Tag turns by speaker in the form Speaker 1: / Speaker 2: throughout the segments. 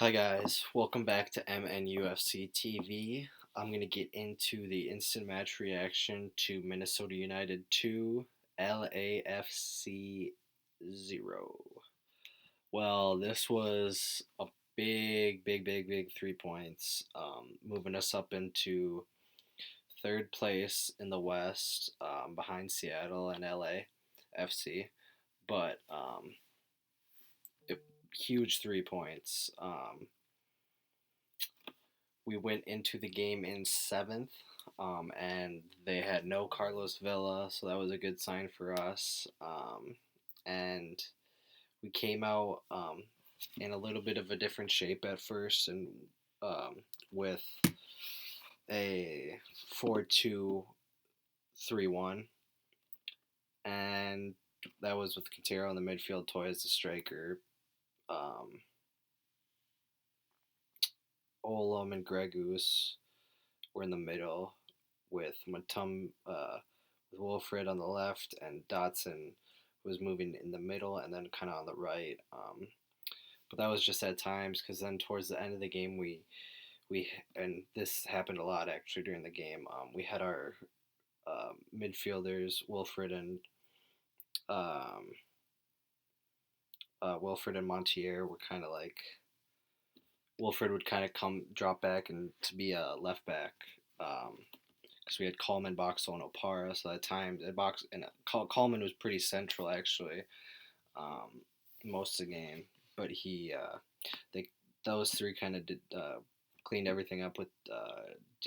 Speaker 1: Hi guys, welcome back to MNUFC TV. I'm going to get into the instant match reaction to Minnesota United 2, LAFC 0. Well, this was a big 3 points, moving us up into third place in the West, behind Seattle and LAFC. But huge 3 points. We went into the game in seventh, and they had no Carlos Vela, so that was a good sign for us. And we came out in a little bit of a different shape at first, and with a 4-2-3-1, and that was with Quintero in the midfield, Toy as the striker. Olam and Gregus were in the middle, with with Wilfred on the left, and Dotson was moving in the middle and then kind of on the right. But that was just at times, because then towards the end of the game we and this happened a lot actually during the game. We had our midfielders um, Wilfred and Montier were kind of like Wilfred would kind of come drop back and to be a left back. Because we had Coleman, Boxall, and Opara. So at times, Coleman was pretty central actually, um, most of the game. But they those three kind of did cleaned everything up with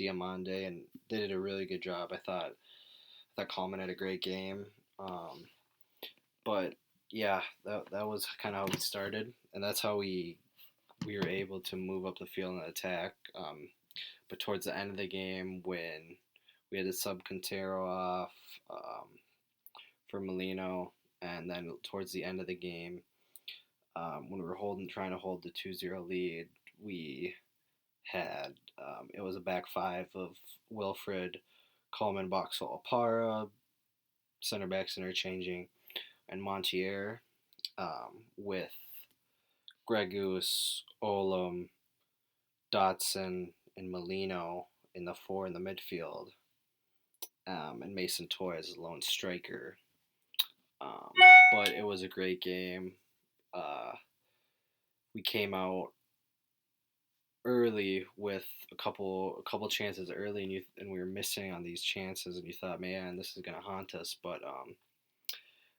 Speaker 1: Diamande, and they did a really good job. I thought Coleman had a great game. But yeah, that was kind of how we started, and that's how we were able to move up the field and attack. But towards the end of the game, when we had to sub Quintero off for Molino, and then towards the end of the game, when we were trying to hold the 2-0 lead, we had it was a back five of Wilfred, Coleman, Boxall, Opara, center backs interchanging, and Montier, with Gregus, Olam, Dotson, and Molino in the four in the midfield, and Mason Toy as a lone striker. Um, but it was a great game. Uh, we came out early with a couple chances early, and we were missing on these chances, and you thought, man, this is gonna haunt us. But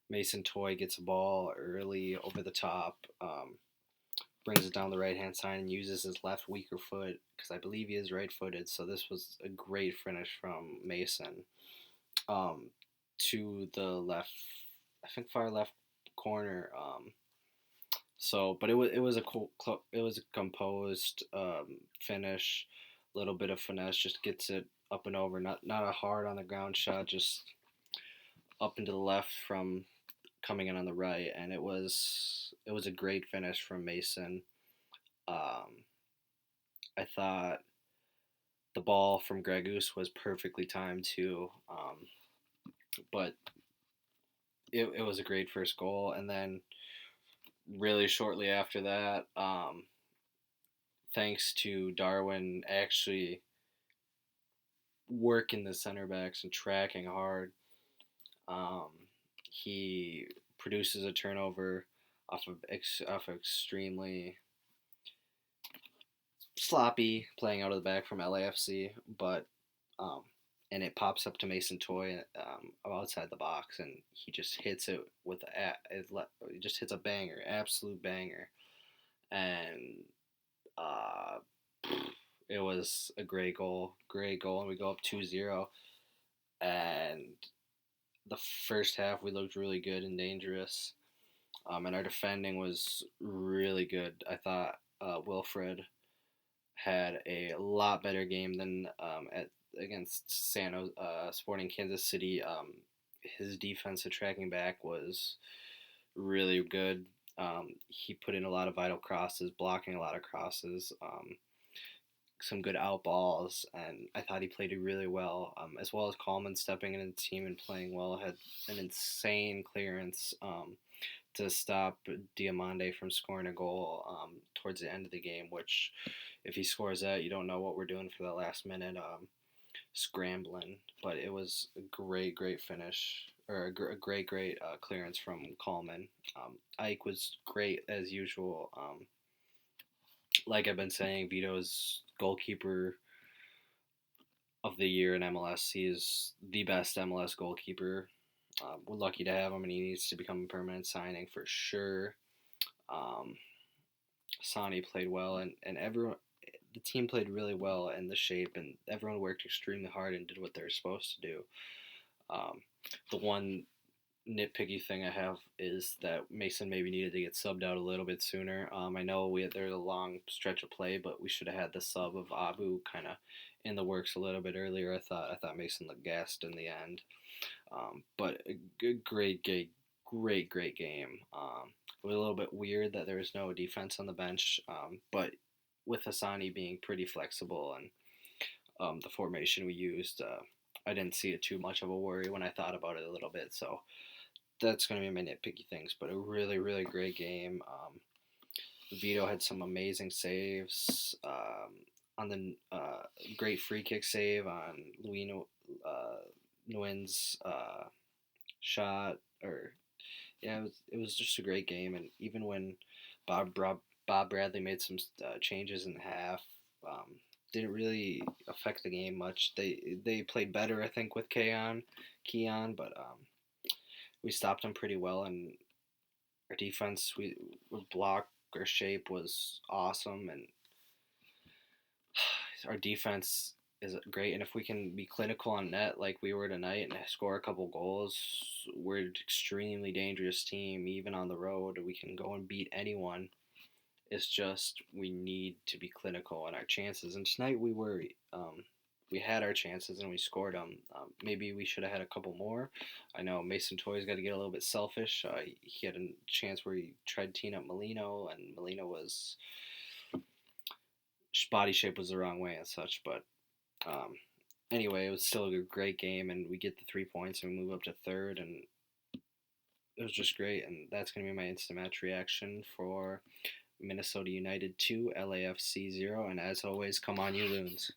Speaker 1: Mason Toy gets a ball early over the top, brings it down the right hand side, and uses his left weaker foot, because I believe he is right footed. So this was a great finish from Mason, um, to the left, I think far left corner. But it was a composed finish, a little bit of finesse, just gets it up and over, not a hard on the ground shot, just up and to the left from coming in on the right, and it was a great finish from Mason. Um, I thought the ball from Gregus was perfectly timed too, but it was a great first goal, and then really shortly after that, thanks to Darwin actually working the center backs and tracking hard, um, he produces a turnover off of extremely sloppy playing out of the back from LAFC, but um, and it pops up to Mason Toy outside the box, and he just hits it it just hits a banger, absolute banger, and uh, it was a great goal, and we go up 2-0. And the first half we looked really good and dangerous, and our defending was really good. I thought Wilfred had a lot better game than against Sporting Kansas City. His defensive tracking back was really good. He put in a lot of vital crosses, blocking a lot of crosses, some good out balls, and I thought he played it really well. As well as Coleman stepping into the team and playing well, had an insane clearance to stop Diamande from scoring a goal towards the end of the game, which if he scores that, you don't know what we're doing for the last minute scrambling. But it was a great finish, or a great clearance from Coleman. Ike was great as usual. Like I've been saying, Vito's goalkeeper of the year in MLS. He is the best MLS goalkeeper. We're lucky to have him, and he needs to become a permanent signing for sure. Um, Sonny played well, and everyone, the team played really well in the shape, and everyone worked extremely hard and did what they were supposed to do. Um, the one nitpicky thing I have is that Mason maybe needed to get subbed out a little bit sooner. I know there's a long stretch of play, but we should have had the sub of Abu kind of in the works a little bit earlier. I thought Mason looked gassed in the end, but a good, great game. It was a little bit weird that there was no defense on the bench, but with Hassani being pretty flexible and the formation we used, I didn't see it too much of a worry when I thought about it a little bit. So that's going to be my nitpicky things, but a really great game. Vito had some amazing saves on the great free kick save on Louis Nguyen's shot. Or yeah, it was just a great game. And even when Bob Bradley made some changes in half, didn't really affect the game much. They played better, I think, with Keon, but we stopped them pretty well, and our defense, we block, our shape was awesome, and our defense is great. And if we can be clinical on net like we were tonight and score a couple goals, we're an extremely dangerous team. Even on the road, we can go and beat anyone. It's just we need to be clinical in our chances. And tonight we had our chances and we scored them. Maybe we should have had a couple more. I know Mason Toy's got to get a little bit selfish. He had a chance where he tried teeing up Molino, and Molino was body shape was the wrong way and such. But anyway, it was still a great game, and we get the 3 points and we move up to third, and it was just great. And that's going to be my instant match reaction for Minnesota United 2, LAFC 0. And as always, come on, you loons.